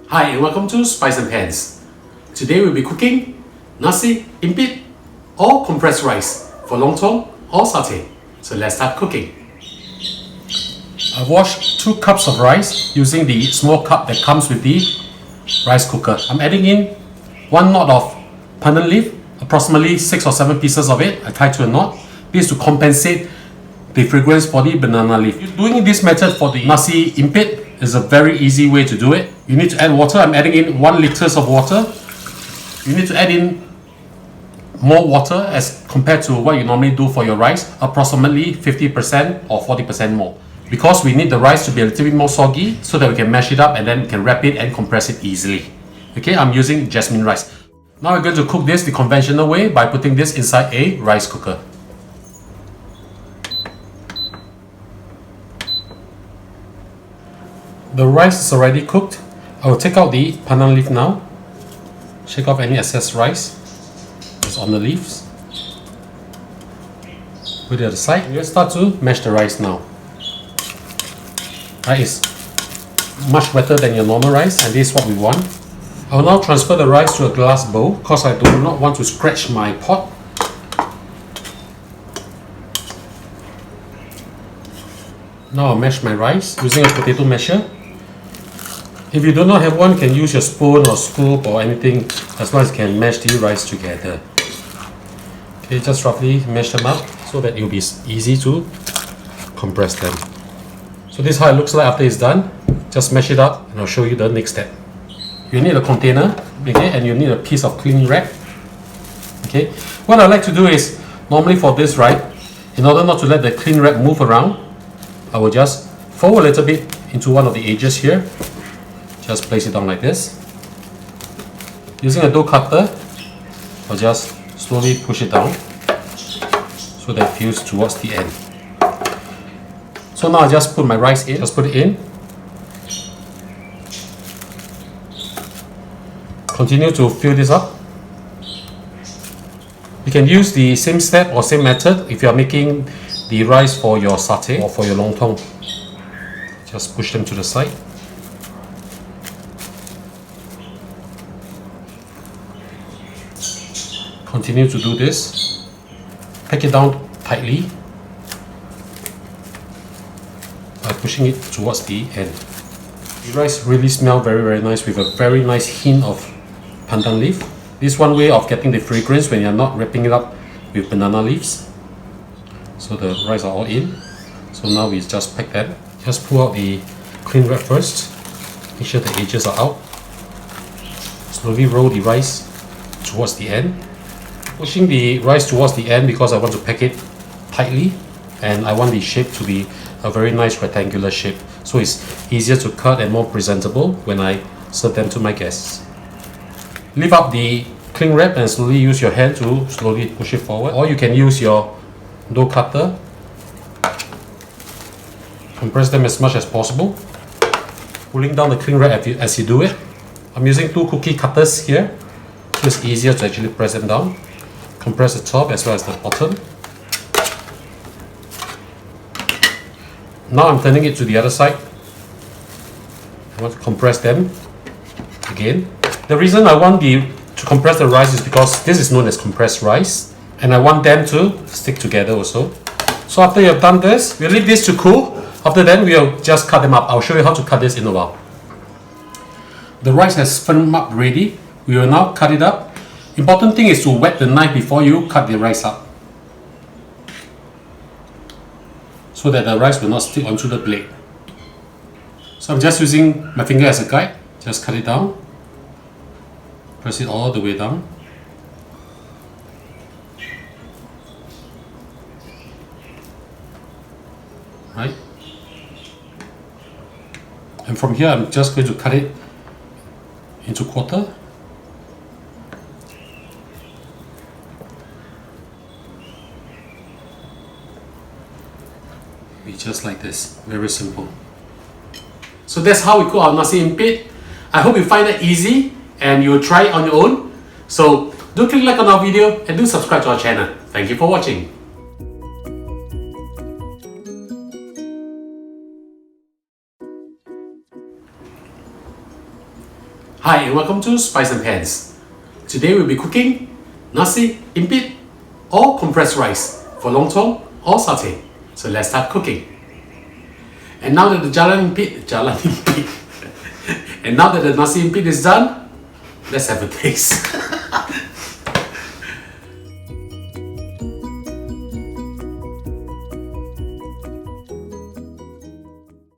Hi and welcome to Spice and Pans. Today we'll be cooking Nasi Impit or compressed rice for Lontong or Satay. So let's start cooking. I've washed 2 cups of rice using the small cup that comes with the rice cooker. I'm adding in 1 knot of pandan leaf, approximately 6 or 7 pieces of it. I tie to a knot. This to compensate the fragrance for the banana leaf. Doing this method for the Nasi Impit is a very easy way to do it. You need to add water. I'm adding in 1 litre of water. You need to add in more water as compared to what you normally do for your rice, approximately 50% or 40% more. Because we need the rice to be a little bit more soggy so that we can mash it up and then we can wrap it and compress it easily. Okay, I'm using Jasmine rice. Now we're going to cook this the conventional way by putting this inside a rice cooker. The rice is already cooked. I will take out the pandan leaf now. Shake off any excess rice that's on the leaves. Put it at the side. We'll start to mash the rice now. That is much better than your normal rice, and this is what we want. I will now transfer the rice to a glass bowl because I do not want to scratch my pot. Now I'll mash my rice using a potato masher. If you do not have one, you can use your spoon or scoop or anything as long as you can mash the rice together. Okay, just roughly mash them up so that it will be easy to compress them. So this is how it looks like after it's done. Just mash it up and I'll show you the next step. You need a container, okay, and you need a piece of cling wrap. Okay, what I like to do is, normally for this, right, in order not to let the cling wrap move around, I will just fold a little bit into one of the edges here. Just place it down like this. Using a dough cutter, I'll just slowly push it down so that it feels towards the end. So now I just put my rice in, just put it in. Continue to fill this up. You can use the same step or same method if you are making the rice for your satay or for your lontong. Just push them to the side. Continue to do this. Pack it down tightly by pushing it towards the end. The rice really smells very nice with a very nice hint of pandan leaf. This is one way of getting the fragrance when you're not wrapping it up with banana leaves. So the rice are all in. So now we just pack that. Just pull out the cling wrap first. Make sure the edges are out. Slowly roll the rice towards the end. Pushing the rice towards the end because I want to pack it tightly and I want the shape to be a very nice rectangular shape, so it's easier to cut and more presentable when I serve them to my guests. Lift up the cling wrap and slowly use your hand to slowly push it forward, or you can use your dough cutter. Compress them as much as possible, pulling down the cling wrap as you do it. I'm using 2 cookie cutters here, so it's easier to actually press them down. Compress the top as well as the bottom. Now I'm turning it to the other side. I want to compress them again. The reason I want to compress the rice is because this is known as compressed rice, and I want them to stick together also. So after you have done this, we'll leave this to cool. After that, we'll just cut them up. I'll show you how to cut this in a while. The rice has firmed up ready. We will now cut it up. Important thing is to wet the knife before you cut the rice up, so that the rice will not stick onto the blade. So I'm just using my finger as a guide. Just cut it down. Press it all the way down. Right? And from here I'm just going to cut it into quarter. Just like this, very simple. So that's how we cook our Nasi Impit. I hope you find it easy and you'll try it on your own. So do click like on our video and do subscribe to our channel. Thank you for watching. Hi and welcome to Spice and Pans. Today we'll be cooking Nasi Impit or compressed rice for lontong or satay. So let's start cooking. And now that the and now that the Nasi Impit is done, let's have a taste.